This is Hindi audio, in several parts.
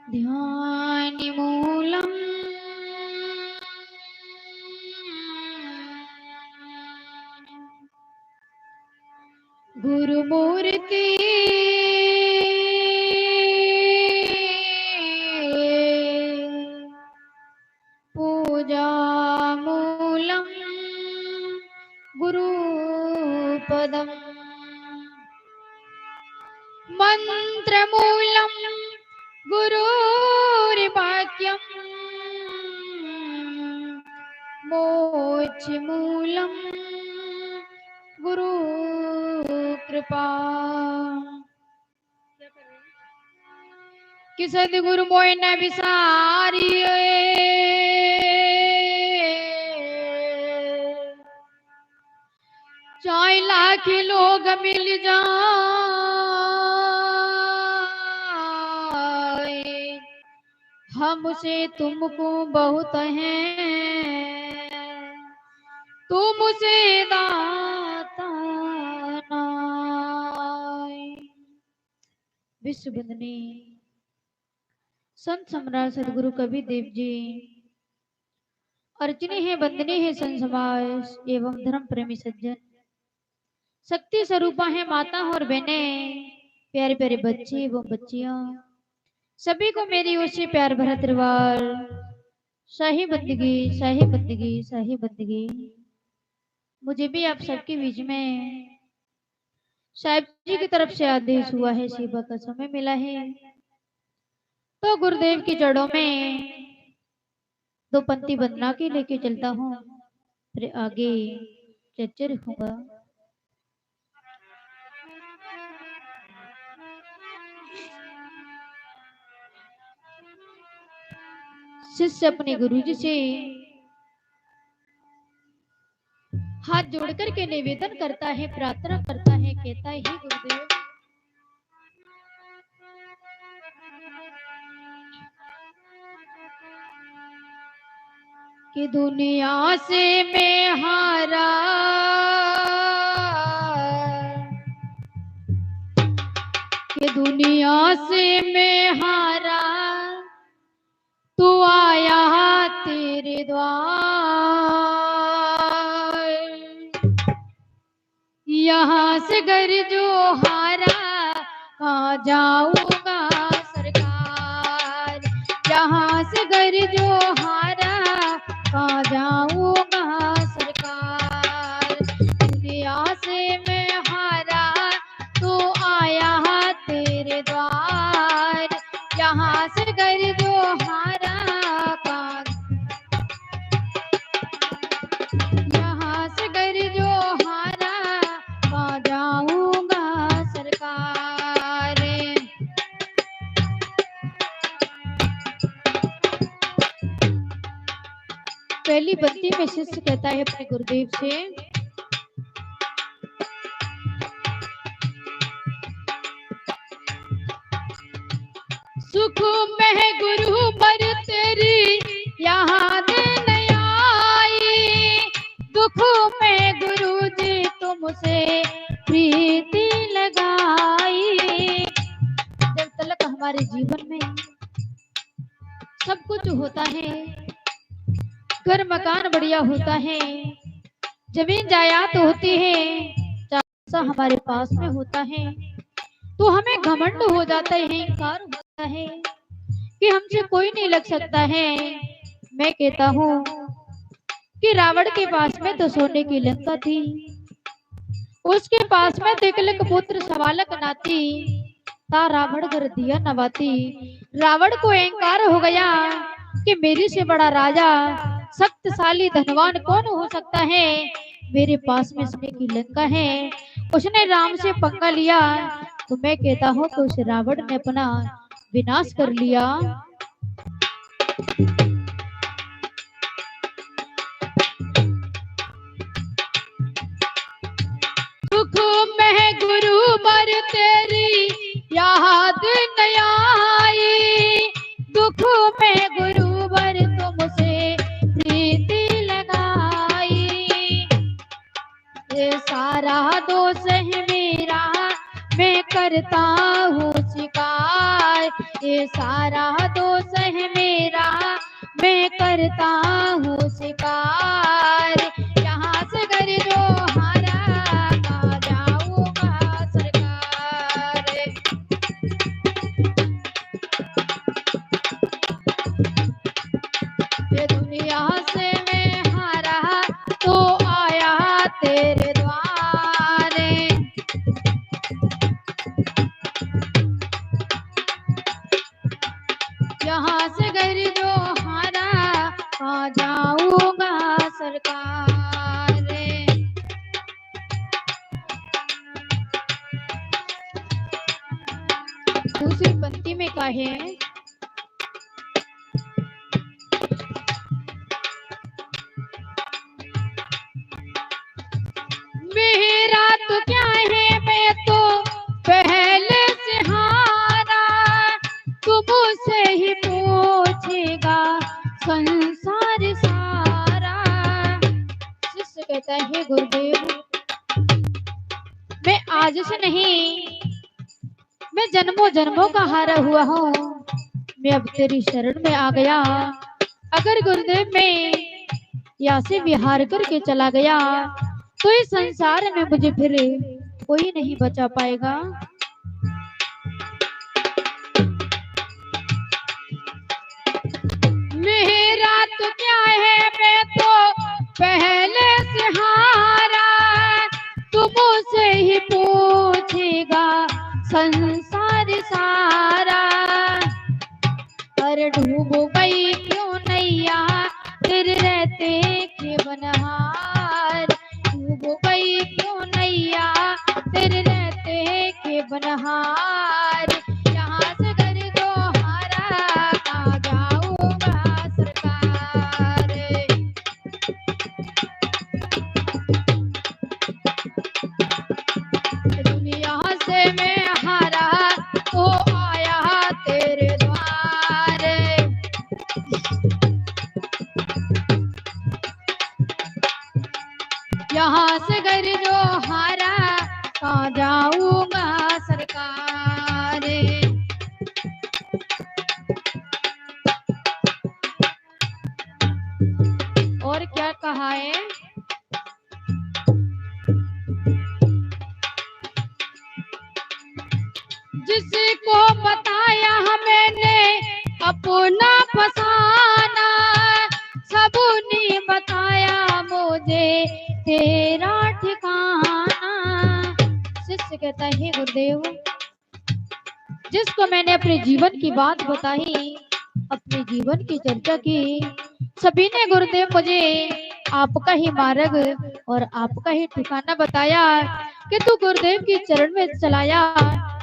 ध्यानमूलम् गुरुमूर्ति पूजामूलम् गुरुपदम् मन्त्रमूलम् गुरुर्वाक्यम् मोक्षमूलम् गुरु कृपा। कि सदगुरु मोय न विसारिए चाहे लाख लोग मिल जाए हमसे तुमको बहुत है तुमसे दाता नाय। विश्व वंदनीय संत सम्राट सदगुरु कबीर देव जी अर्चनी है वंदनीय है संत समाज एवं धर्म प्रेमी सज्जन शक्ति स्वरूपा है माता और बहने प्यारे प्यारे बच्चे एवं बच्चियां सभी को मेरी ओर से प्यार भरा त्रिवार शाही बंदगी शाही बंदगी शाही बंदगी। मुझे भी आप सबके बीच में साहिब जी की तरफ से आदेश हुआ है सेवा का समय मिला है तो गुरुदेव की जड़ों में दो पंक्ति वंदना के लेके चलता हूँ फिर आगे चर्चा रखूंगा। शिष्य अपने गुरु जी से हाथ जोड़ करके निवेदन करता है प्रार्थना करता है कहता है हे गुरुदेव कि दुनिया से मैं हारा कि दुनिया से मैं हारा तू आया तेरे द्वार यहाँ से घर जो हारा कहाँ जाऊंगा सरकार यहाँ से घर जो हारा कहाँ जाऊंगा सरकार दुनिया से मैं हारा तू आया तेरे द्वार यहाँ से घर जो हारा यहाँ से घर जो हारा कहाँ जाऊंगा सरकार। पहली बत्ती में शिष्य कहता है अपने गुरुदेव से सुख में गुरु पर तेरी याद नहीं आई दुख में गुरु जी तुमसे प्रीति लगाई। जब तक हमारे जीवन में सब कुछ होता है घर मकान बढ़िया होता है जमीन जायदाद होती है पैसा हमारे पास में होता है तो हमें घमंड हो जाता है अहंकार होता है कि हमसे कोई नहीं लग सकता है। मैं कहता हूँ कि रावण के पास में तो सोने की लंका थी उसके पास में तिलक पुत्र सवालक नाती ता रावण कर दिया नवाती। रावण को अहंकार हो गया कि मेरे से बड़ा राजा शक्तिशाली धनवान कौन हो सकता है मेरे पास में सोने की लंका है उसने राम से पंगा लिया तो मैं कहता हूँ तो उस रावण ने अपना विनाश कर लिया। सुख में गुरु बर तेरी याद नहीं आई दुख में गुरु बर तुमसे प्रीति लगाई ये सारा दोष है मेरा मैं करता हूँ शिकार ये सारा दोष है मेरा, मैं करता हूँ शिकार। यहाँ से घर जो हारा, कहाँ जाऊंगा सरकार। ये दुनिया से मैं हारा, तो आया तेरे द्वारे। यहाँ से घर जो हारा, आ जाऊंगा सरकार। दूसरी पंक्ति में कहे, मेरा तो क्या है, मैं तो पहले से हारा, तुमसे ही पूछेगा संसार सारा। शिष्य कहता है गुरुदेव, मैं आज से नहीं, मैं जन्मों जन्मों का हारा हुआ हूँ, मैं अब तेरी शरण में आ गया। अगर गुरुदेव मैं यहाँ से विहार करके चला गया, तो इस संसार में मुझे फिर कोई नहीं बचा पाएगा। मेरा तो क्या है, मैं तो पहले से हारा, तुमसे ही पूछेगा संसार सारा। पर डूब गई क्यों नैया, तेरे रहते के बनहार। डूब गई क्यों नैया, तेरे रहते के बनहार। यहाँ से घर जो हारा, कहाँ जाऊंगा सरकार। दुनिया से मैं हारा, तो आया तेरे द्वारे। यहाँ से घर जो हारा, कहाँ जाऊंगा सरकार। और क्या कहा है, जिसको बताया मैंने अपना फसाना, सबने बताया मुझे तेरा ठिकाना। शिष्य कहता है गुरुदेव, जिसको मैंने अपने जीवन की बात बताई, अपने जीवन की चर्चा की, सभी ने गुरुदेव मुझे आपका ही मार्ग और आपका ही ठिकाना बताया कि तू गुरुदेव की चरण में चलाया,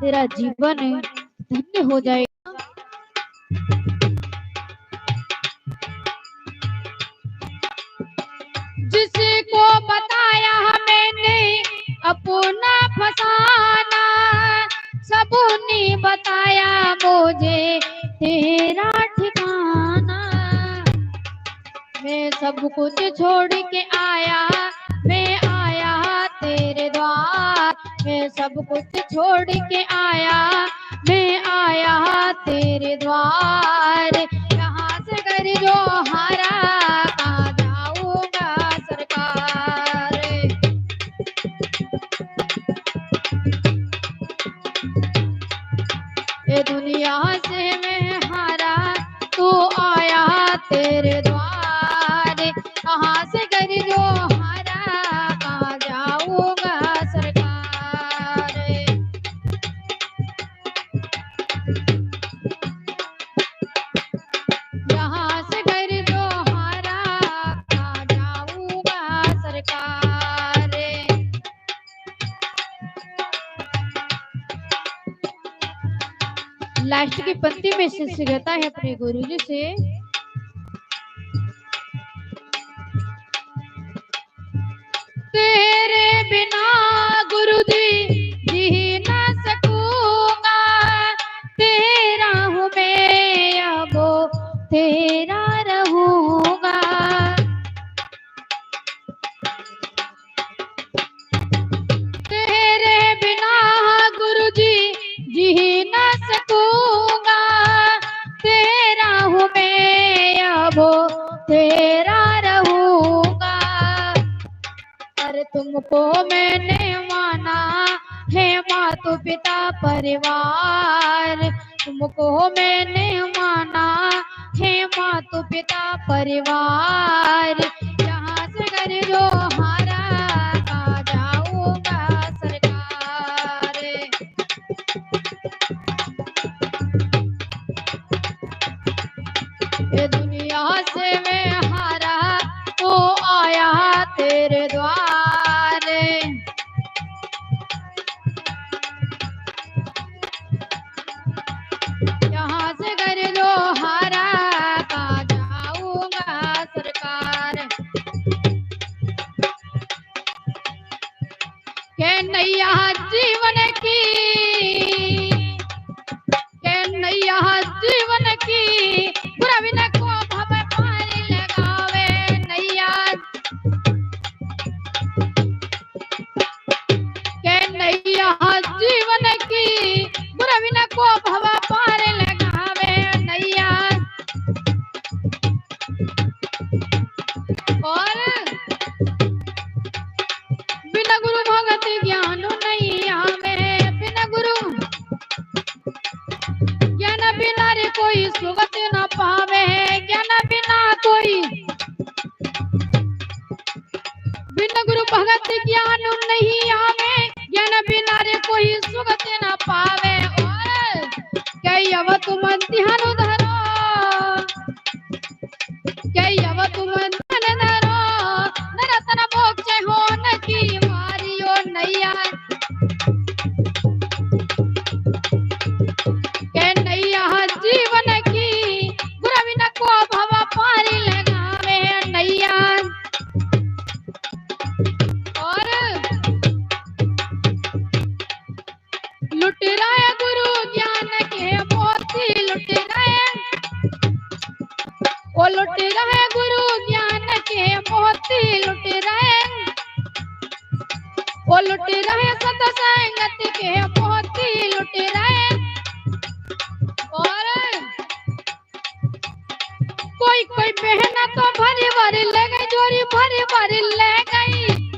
तेरा जीवन धन्य हो जाएगा। जिसको बताया मैंने अपना फसाना, सबने बताया मुझे तेरा ठिकाना। मैं सब कुछ छोड़ के आया, मैं आया तेरे द्वार। मैं सब कुछ छोड़ के आया, मैं आया तेरे द्वार। यहाँ से घर जो हारा, कहाँ जाऊंगा सरकार। ये दुनिया से मैं हारा, तू आया तेरे द्वार। कहाँ से घर जो हारा, कहाँ जाऊंगा सरकार। यहाँ से घर जो हारा, कहाँ जाऊंगा सरकार। लास्ट की पंक्ति में शिष्य कहता है अपने गुरुजी से, तेरे बिना गुरुजी जी ना सकूंगा। तेरा हूँ मैं, अब तेरा रहूंगा। तेरे बिना गुरुजी जी ना सकूंगा। तुमको मैंने माना है माता पिता परिवार, तुमको मैंने माना है माता पिता परिवार। यहाँ से कर जो हारा आ जाऊंगा सरकार। ये दुनिया से मैं हारा तो आया तेरे द्वार। यहाँ से कर जो हारा आ जाऊंगा सरकार। के नैया जीवन की, के नैया जीवन की गुरविन को भव पारी लगावे। नैया के नैया जीवन की गुरविन को भव पारी लगावे। नैया और बिना गुरु भगति ज्ञान नहीं हमें, बिना गुरु ज्ञान बिना रे कोई सुगति न पावे। ज्ञान बिना कोई, बिना गुरु भगति ज्ञान नहीं हमें, ज्ञान बिना रे कोई सुगति न पावे। और कई अब तुम ध्यान धरो, कई अब तुम ध्यान धरो, नरतन मोक्ष हो न की मारियो। नैया के नैया जीवन की गुरविन को भव पारी लगावे। नैया और लुट रहे गुरु ज्ञान के मोती, लुट रहे ओ लुट रहे गुरु ज्ञान के मोती, लुट रहे ओ लुट रहे सत्संगत के मोती, लुट रहे। और कोई कोई बहना तो भरी भरी ले गई, जोरी भरी भरी ले गई।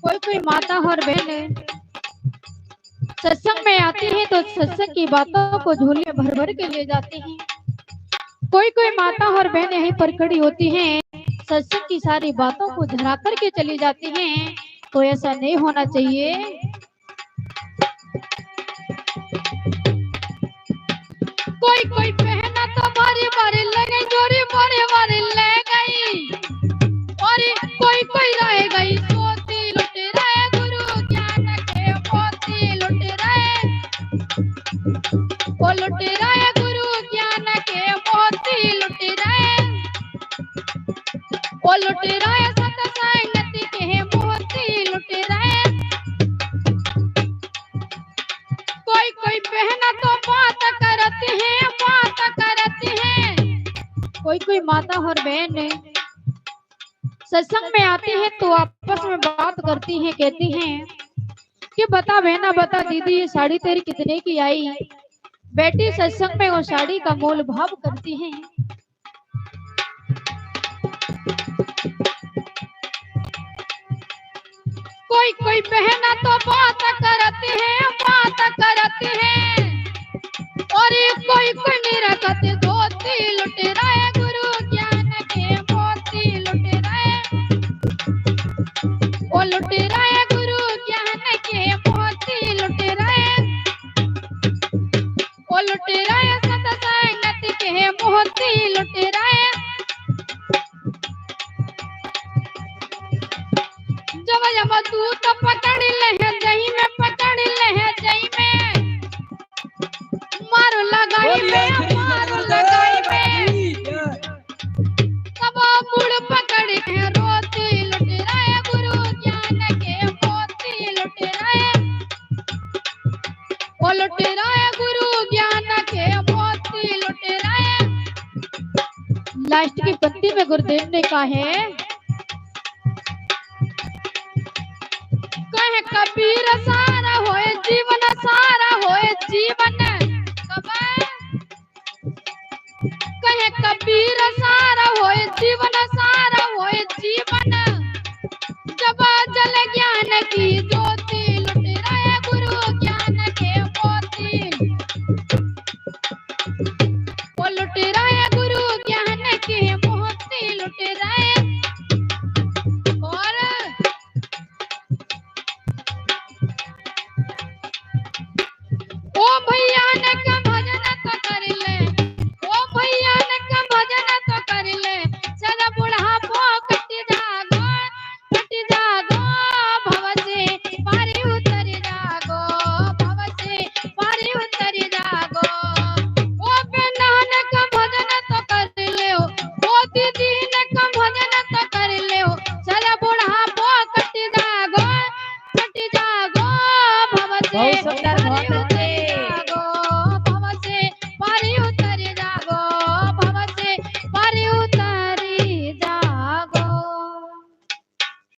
कोई कोई माता और बहन सत्संग में आती है तो सत्संग की बातों को झोले भर भर के ले जाती हैं। कोई कोई माता और बहन यहीं पर खड़ी होती हैं, सत्संग की सारी बातों को धरा करके चली जाती हैं। तो ऐसा नहीं होना चाहिए। कोई कोई बहना तो बारी बारी ले गई, जोरी बारी बारी ले गई। और कोई कोई रह गई सोती, लुट रहे गुरु ज्ञान के मोती, लुट रहे ओ लुट रहे गुरु ज्ञान के मोती, लुट रहे ओ लुट रहे सत्संगति के मोती, लुट रहे। कोई कोई बहना तो बात करती है, बात करती है। कोई कोई माता और बहन सत्संग में आती है तो आपस में बात करती हैं, कहती हैं कि बता बहना बता दीदी ये साड़ी तेरी कितने की आई। बेटी सत्संग में वो साड़ी का मोल भाव करती हैं। कोई कोई बहना तो बात करती है, बात करती है। और कोई कोई निरखत धोती, लुट रहे गुरु ज्ञान के मोती, लुट रहे ओ लुट रहे गुरु ज्ञान के मोती, लुट रहे ओ लुट रहे सत्संगति के मोती, लुट रहे। जब जब तू तो पकड़ ले जही में, पकड़ ले जही में, मारो लगाई में, मारो लगाई में। तब मुड़ पकड़ के रोती, लुट रहे गुरु ज्ञान के मोती, लुट रहे ओ लुट रहे गुरु ज्ञान के मोती, लुट रहे। लास्ट की पंक्ति में गुरुदेव ने कहा है, कहे कबीर सारा होए जीवन, सारा होए जीवन। कहे कबीर सारा होए जीवन, सारा होए जीवन। जब जल गया की ज्योति लुट रहे गुरु ज्ञान के मोती।